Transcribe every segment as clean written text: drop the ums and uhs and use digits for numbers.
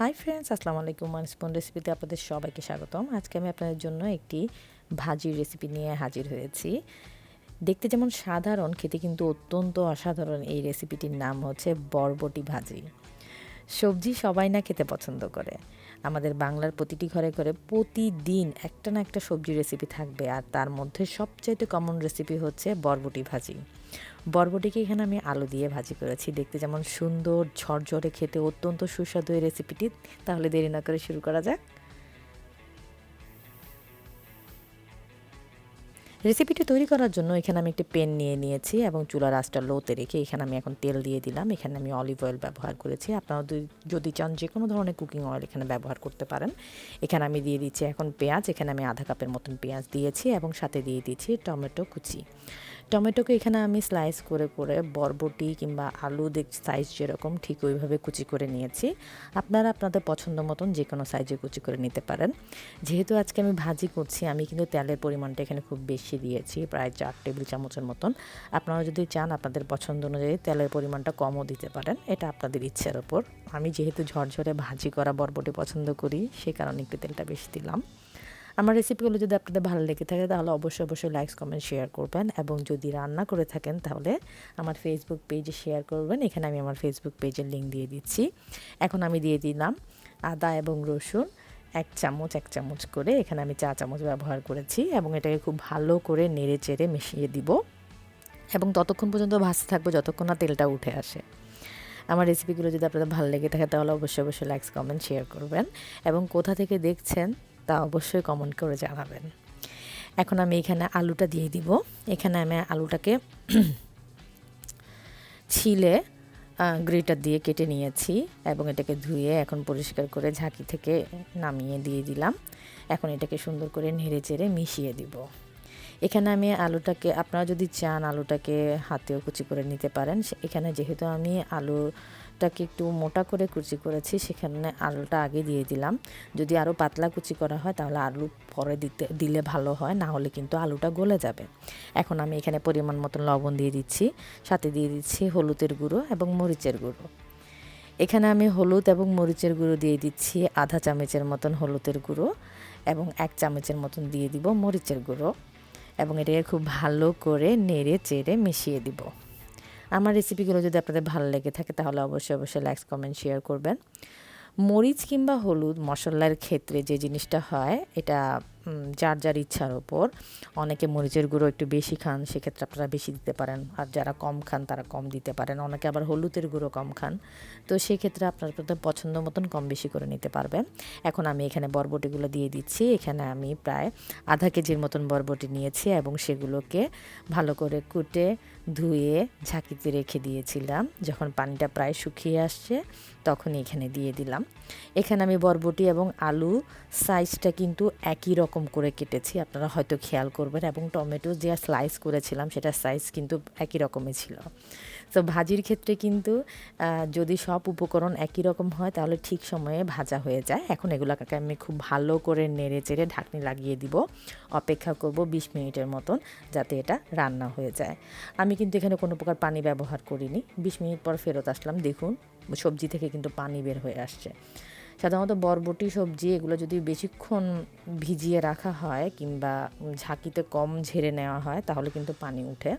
Hi friends, আসসালামু আলাইকুম। Spoon রেসিপিতে আপনাদের সবাইকে স্বাগতম। আজকে আমি আপনাদের জন্য একটি ভাজির রেসিপি নিয়ে হাজির হয়েছি। দেখতে যেমন সাধারণ, খেতে কিন্তু অত্যন্ত অসাধারণ। এই রেসিপিটির নাম হচ্ছে বরবটি ভাজি। সবজি সবাই না খেতে পছন্দ করে। আমাদের বাংলার প্রতিটি ঘরে ঘরে প্রতিদিন একটা না একটা সবজি রেসিপি থাকবে, আর তার মধ্যে সবচাইতে কমন রেসিপি হচ্ছে বরবটি ভাজি। বরবটিকে এখানে আমি আলু দিয়ে ভাজি করেছি। দেখতে যেমন সুন্দর, ঝরঝরে, খেতে অত্যন্ত সুস্বাদু এই রেসিপিটি। তাহলে দেরি না করে শুরু করা যাক। রেসিপিটি তৈরি করার জন্য এখানে আমি একটি প্যান নিয়ে নিয়েছি এবং চুলার আঁচটা লোতে রেখে এখানে আমি এখন তেল দিয়ে দিলাম। এখানে আমি অলিভ অয়েল ব্যবহার করেছি। আপনারা যদি চান যে কোনো ধরনের কুকিং অয়েল এখানে ব্যবহার করতে পারেন। এখানে আমি দিয়ে দিচ্ছি এখন পেঁয়াজ। এখানে আমি আধা কাপের মতন পেঁয়াজ দিয়েছি এবং সাথে দিয়ে দিচ্ছি টমেটো কুচি। টমেটোকে এখানে আমি স্লাইস করে করে বরবটি কিংবা আলু সাইজ যেরকম ঠিক ওইভাবে কুচি করে নিয়েছি। আপনারা আপনাদের পছন্দ মতন যে কোনো সাইজে কুচি করে নিতে পারেন। যেহেতু আজকে আমি ভাজি করছি, আমি কিন্তু তেলের পরিমাণটা এখানে খুব বেশি দিয়েছি, প্রায় 4 টেবিল চামচের মতন। আপনারা যদি চান আপনাদের পছন্দ অনুযায়ী তেলের পরিমাণটা কমও দিতে পারেন, এটা আপনাদের ইচ্ছের ওপর। আমি যেহেতু ঝরঝরে ভাজি করা বরবটি পছন্দ করি, সে কারণে একটু তেলটা বেশি দিলাম। আমার রেসিপিগুলো যদি আপনাদের ভালো লেগে থাকে তাহলে অবশ্যই লাইক, কমেন্ট, শেয়ার করবেন এবং যদি রান্না করে থাকেন তাহলে আমার ফেসবুক পেজে শেয়ার করবেন। এখানে আমি আমার ফেসবুক পেজের লিঙ্ক দিয়ে দিচ্ছি। এখন আমি দিয়ে দিলাম আদা এবং রসুন এক চামচ করে। এখানে আমি 4 চামচ ব্যবহার করেছি এবং এটাকে খুব ভালো করে নেড়ে চেড়ে মিশিয়ে দিব এবং ততক্ষণ পর্যন্ত ভাজতে থাকবো যতক্ষণ না তেলটা উঠে আসে। আমার রেসিপিগুলো যদি আপনাদের ভালো লেগে থাকে তাহলে অবশ্যই লাইক, কমেন্ট, শেয়ার করবেন এবং কোথা থেকে দেখছেন তা অবশ্যই কমেন্ট করে জানাবেন। এখন আমি এখানে আলুটা দিয়ে দিব। এখানে আমি আলুটাকে ছিলে গ্রেটার দিয়ে কেটে নিয়েছি এবং এটাকে ধুয়ে এখন পরিষ্কার করে ঝাঁকি থেকে নামিয়ে দিয়ে দিলাম। এখন এটাকে সুন্দর করে নেড়ে চেড়ে মিশিয়ে দিব। এখানে আমি আলুটাকে, আপনারা যদি চান আলুটাকে হাতেও কুচি করে নিতে পারেন। এখানে যেহেতু আমি আলুটাকে একটু মোটা করে কুচি করেছি, সেখানে আলুটা আগে দিয়ে দিলাম। যদি আরও পাতলা কুচি করা হয় তাহলে আলু পরে দিলে ভালো হয়, না হলে কিন্তু আলুটা গলে যাবে। এখন আমি এখানে পরিমাণ মতন লবণ দিয়ে দিচ্ছি, সাথে দিয়ে দিচ্ছি হলুদের গুঁড়ো এবং মরিচের গুঁড়ো। এখানে আমি হলুদ এবং মরিচের গুঁড়ো দিয়ে দিচ্ছি আধা চামচের মতন হলুদের গুঁড়ো এবং 1 চামচের মতন দিয়ে দিব মরিচের গুঁড়ো এবং এটাকে খুব ভালো করে নেড়ে চেড়ে মিশিয়ে দিব। আমার রেসিপিগুলো যদি আপনাদের ভালো লেগে থাকে তাহলে অবশ্যই লাইক, কমেন্ট, শেয়ার করবেন। মরিচ কিংবা হলুদ মশলার ক্ষেত্রে যে জিনিসটা হয়, এটা যার যার ইচ্ছার ওপর। অনেকে মরিচের গুঁড়ো একটু বেশি খান, সেক্ষেত্রে আপনারা বেশি দিতে পারেন, আর যারা কম খান তারা কম দিতে পারেন। অনেকে আবার হলুদের গুঁড়ো কম খান, তো সেক্ষেত্রে আপনারা পছন্দ মতন কম বেশি করে নিতে পারবেন। এখন আমি এখানে বরবটিগুলো দিয়ে দিচ্ছি। এখানে আমি প্রায় আধা কেজির মতন বরবটি নিয়েছি এবং সেগুলোকে ভালো করে কুটে ধুয়ে ঝাঁকিতে রেখে দিয়েছিলাম। যখন পানিটা প্রায় শুকিয়ে আসছে তখন এখানে দিয়ে দিলাম। এখানে আমি বরবটি এবং আলু সাইজটা কিন্তু একই রকম করে কেটেছি, আপনারা হয়তো খেয়াল করবেন, এবং টমেটো যে স্লাইস করেছিলাম সেটার সাইজ কিন্তু একই রকমই ছিল। তো ভাজির ক্ষেত্রে কিন্তু যদি সব উপকরণ একই রকম হয় তাহলে ঠিক সময়ে ভাজা হয়ে যায়। এখন এগুলোকে আমি খুব ভালো করে নেড়ে চেড়ে ঢাকনি লাগিয়ে দিব। অপেক্ষা করব 20 মিনিটের মতন, যাতে এটা রান্না হয়ে যায়। আমি কিন্তু এখানে কোনো প্রকার পানি ব্যবহার করিনি। 20 মিনিট পর ফেরত আসলাম, দেখুন সবজি থেকে কিন্তু পানি বের হয়ে আসছে। সাধারণত বরবটি সবজি এগুলো যদি বেশিক্ষণ ভিজিয়ে রাখা হয় কিংবা ঝাঁকিতে কম ঝেড়ে নেওয়া হয় তাহলে কিন্তু পানি উঠে।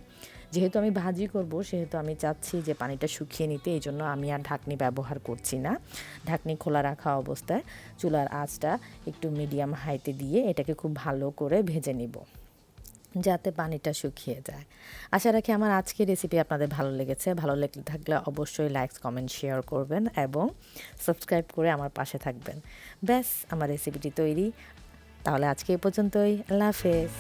যেহেতু আমি ভাজি করব সেহেতু আমি চাচ্ছি যে পানিটা শুকিয়ে নিতে, এই জন্য আমি আর ঢাকনি ব্যবহার করছি না। ঢাকনি খোলা রাখা অবস্থায় চুলার আঁচটা একটু মিডিয়াম হাইতে দিয়ে এটাকে খুব ভালো করে ভেজে নিব, যাতে পানিটা শুকিয়ে যায়। আশা রাখি আমার আজকের রেসিপি আপনাদের ভালো লেগেছে। ভালো লেগে থাকলে অবশ্যই লাইক, কমেন্ট, শেয়ার করবেন এবং সাবস্ক্রাইব করে আমার পাশে থাকবেন। ব্যাস, আমার রেসিপিটি তৈরি। তাহলে আজকে এই পর্যন্তই। আল্লাহ হাফেজ।